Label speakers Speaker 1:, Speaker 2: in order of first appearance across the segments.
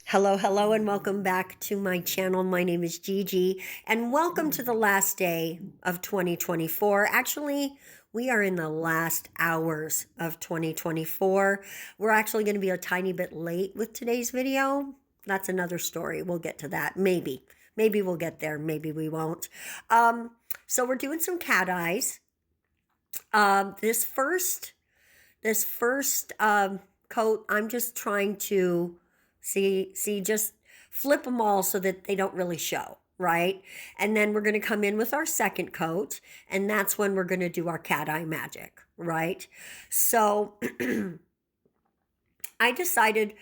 Speaker 1: Hello, and welcome back to my channel. My name is Gigi, and welcome to the last day of 2024. Actually, we are in the last hours of 2024. We're actually going to be a tiny bit late with today's video. That's another story. We'll get to that. Maybe we'll get there. Maybe we won't. So we're doing some cat eyes. This first coat, I'm just trying to just flip them all so that they don't really show, right? And then we're going to come in with our second coat, and that's when we're going to do our cat eye magic, right? So I decided,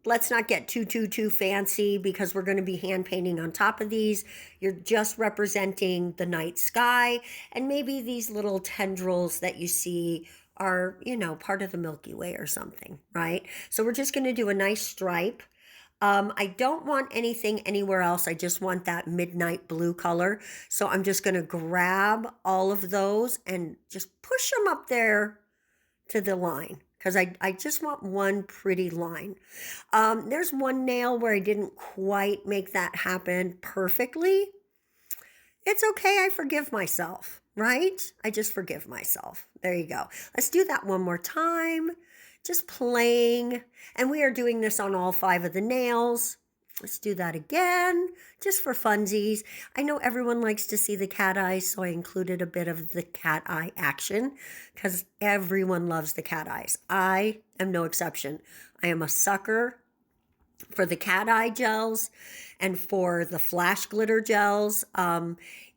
Speaker 1: let's not get too fancy, because we're going to be hand painting on top of these. You're just representing the night sky, and maybe these little tendrils that you see are, part of the Milky Way or something, right? So we're just going to do a nice stripe. I don't want anything anywhere else. I just want that midnight blue color. So I'm just going to grab all of those and just push them up there to the line, because I just want one pretty line. There's one nail where I didn't quite make that happen perfectly. It's okay. I forgive myself, right? I just forgive myself. There you go. Let's do that one more time. Just playing. And we are doing this on all 5 of the nails. Let's do that again, just for funsies. I know everyone likes to see the cat eyes, so I included a bit of the cat eye action, because everyone loves the cat eyes. I am no exception. I am a sucker for the cat eye gels and for the flash glitter gels.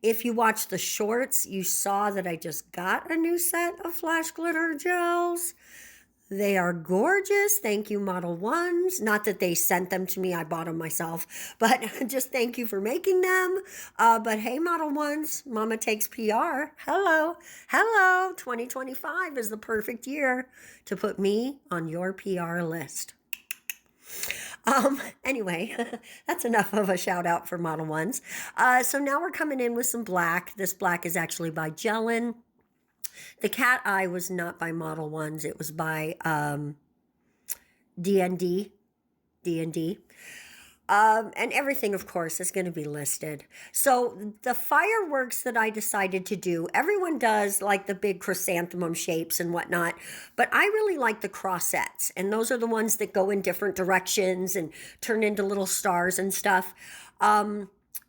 Speaker 1: If you watched the shorts, you saw that I just got a new set of flash glitter gels. They are gorgeous. Thank you, Model Ones. Not that they sent them to me. I bought them myself. But just thank you for making them. But hey, Model Ones, Mama takes PR. Hello. 2025 is the perfect year to put me on your PR list. Anyway, that's enough of a shout out for Model Ones. So now we're coming in with some black. This black is actually by Gellen. The cat eye was not by Model Ones. It was by DND. And everything, of course, is going to be listed. So the fireworks that I decided to do, everyone does like the big chrysanthemum shapes and whatnot, but I really like the crossettes. And those are the ones that go in different directions and turn into little stars and stuff.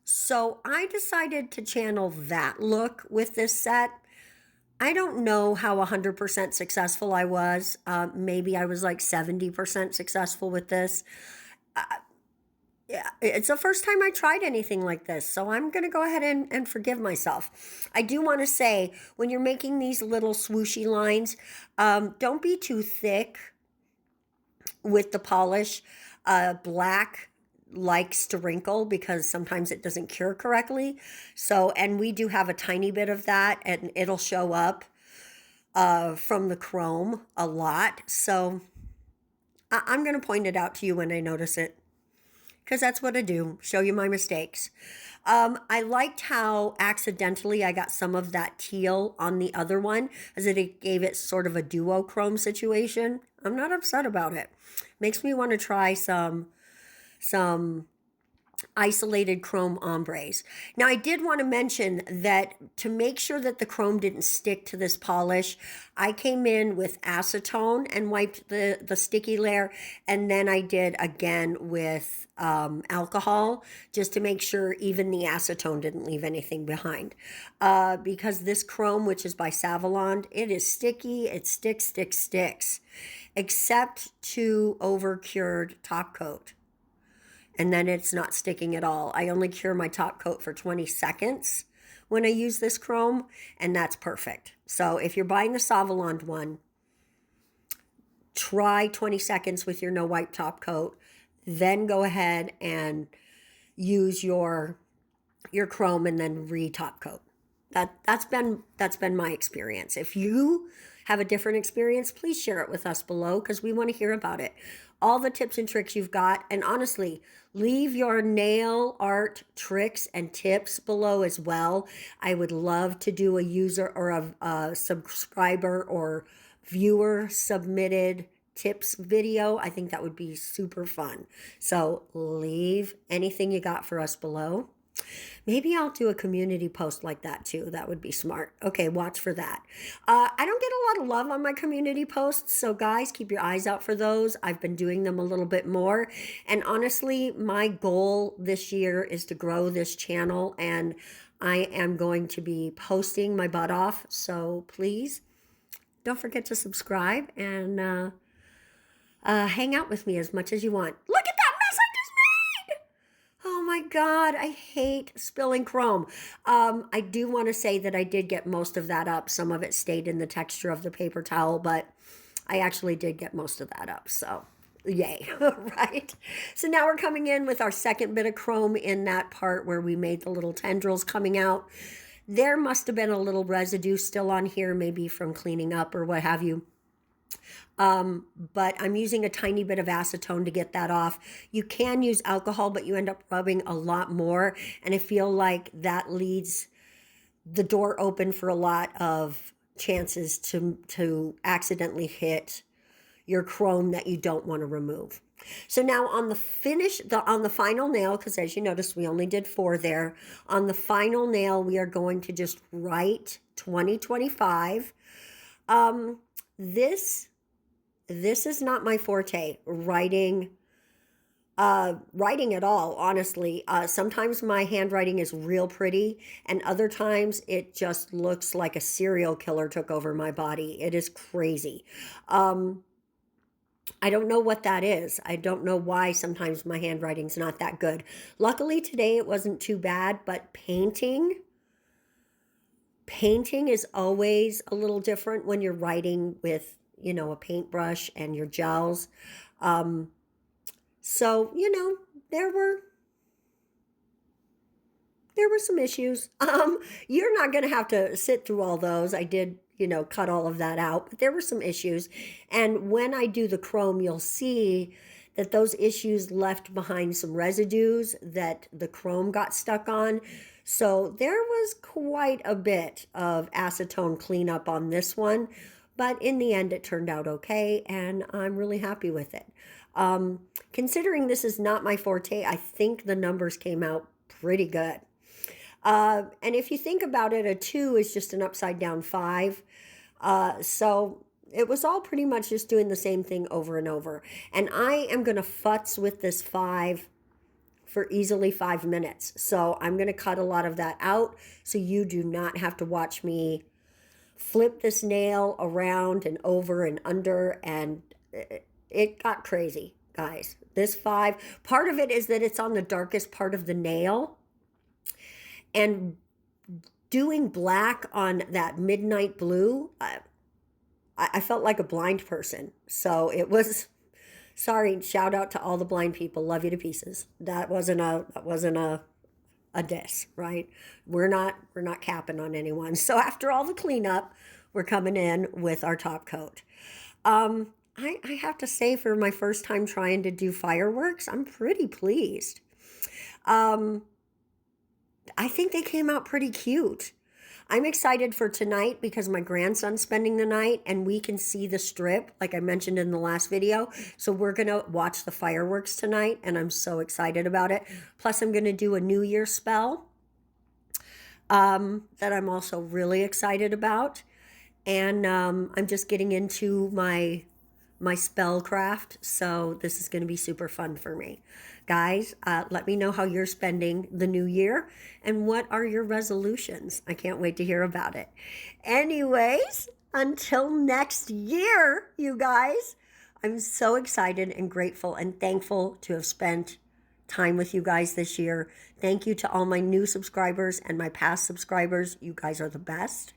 Speaker 1: So I decided to channel that look with this set. I don't know how 100% successful I was. Maybe I was like 70% successful with this. Yeah, it's the first time I tried anything like this, so I'm going to go ahead and forgive myself. I do want to say, when you're making these little swooshy lines, don't be too thick with the polish. Black likes to wrinkle because sometimes it doesn't cure correctly. So, and we do have a tiny bit of that, and it'll show up from the chrome a lot. So I'm going to point it out to you when I notice it, because that's what I do, show you my mistakes. I liked how accidentally I got some of that teal on the other one, as it gave it sort of a duochrome situation. I'm not upset about it. Makes me want to try some isolated chrome ombres. Now, I did want to mention that to make sure that the chrome didn't stick to this polish, I came in with acetone and wiped the sticky layer, and then I did again with alcohol, just to make sure even the acetone didn't leave anything behind. Because this chrome, which is by Saviland, it is sticky. It sticks, except to over-cured top coat. And then it's not sticking at all. I only cure my top coat for 20 seconds when I use this chrome, and that's perfect. So if you're buying the Saviland one, try 20 seconds with your no wipe top coat, then go ahead and use your chrome and then re-top coat. That's been my experience. If you have a different experience, please share it with us below because we want to hear about it. All the tips and tricks you've got, and honestly, leave your nail art tricks and tips below as well. I would love to do a user or a subscriber or viewer submitted tips video. I think that would be super fun. So leave anything you got for us below. Maybe I'll do a community post like that too. That would be smart. Okay, watch for that. I don't get a lot of love on my community posts, so guys, keep your eyes out for those. I've been doing them a little bit more. And honestly, my goal this year is to grow this channel, and I am going to be posting my butt off. So please don't forget to subscribe and hang out with me as much as you want. Look at that mess I just made! Oh my God, I hate spilling chrome. I do want to say that I did get most of that up. Some of it stayed in the texture of the paper towel, but I actually did get most of that up, so yay, right? So now we're coming in with our second bit of chrome in that part where we made the little tendrils coming out. There must have been a little residue still on here, maybe from cleaning up or what have you. But I'm using a tiny bit of acetone to get that off. You can use alcohol, but you end up rubbing a lot more. And I feel like that leaves the door open for a lot of chances to accidentally hit your chrome that you don't want to remove. So now on the final nail, because as you notice, we only did 4 there. On the final nail, we are going to just write 2025. This is not my forte, writing at all, honestly. Sometimes my handwriting is real pretty, and other times it just looks like a serial killer took over my body. It is crazy. I don't know what that is. I don't know why sometimes my handwriting's not that good. Luckily today it wasn't too bad, but painting is always a little different when you're writing with, you know, a paintbrush and your gels. So, you know, there were some issues. You're not going to have to sit through all those. I did, you know, cut all of that out, but there were some issues. And when I do the chrome, you'll see that those issues left behind some residues that the chrome got stuck on. So there was quite a bit of acetone cleanup on this one, but in the end it turned out okay, and I'm really happy with it. Considering this is not my forte, I think the numbers came out pretty good. And if you think about it, a 2 is just an upside down 5. So it was all pretty much just doing the same thing over and over. And I am going to futz with this 5 for easily 5 minutes. So I'm going to cut a lot of that out so you do not have to watch me flip this nail around and over and under, and it got crazy, guys. This 5, part of it is that it's on the darkest part of the nail, and doing black on that midnight blue, I felt like a blind person. So it was, sorry, shout out to all the blind people, love you to pieces. That wasn't a diss, right? We're not capping on anyone. So after all the cleanup, we're coming in with our top coat. I have to say, for my first time trying to do fireworks, I'm pretty pleased. I think they came out pretty cute. I'm excited for tonight because my grandson's spending the night and we can see the strip like I mentioned in the last video. So we're going to watch the fireworks tonight and I'm so excited about it. Plus I'm going to do a New Year spell that I'm also really excited about. And I'm just getting into my spellcraft, so this is going to be super fun for me. Guys, let me know how you're spending the new year and what are your resolutions. I can't wait to hear about it. Anyways, until next year, you guys, I'm so excited and grateful and thankful to have spent time with you guys this year. Thank you to all my new subscribers and my past subscribers. You guys are the best.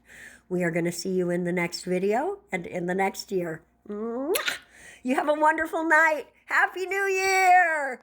Speaker 1: We are going to see you in the next video and in the next year. You have a wonderful night. Happy New Year!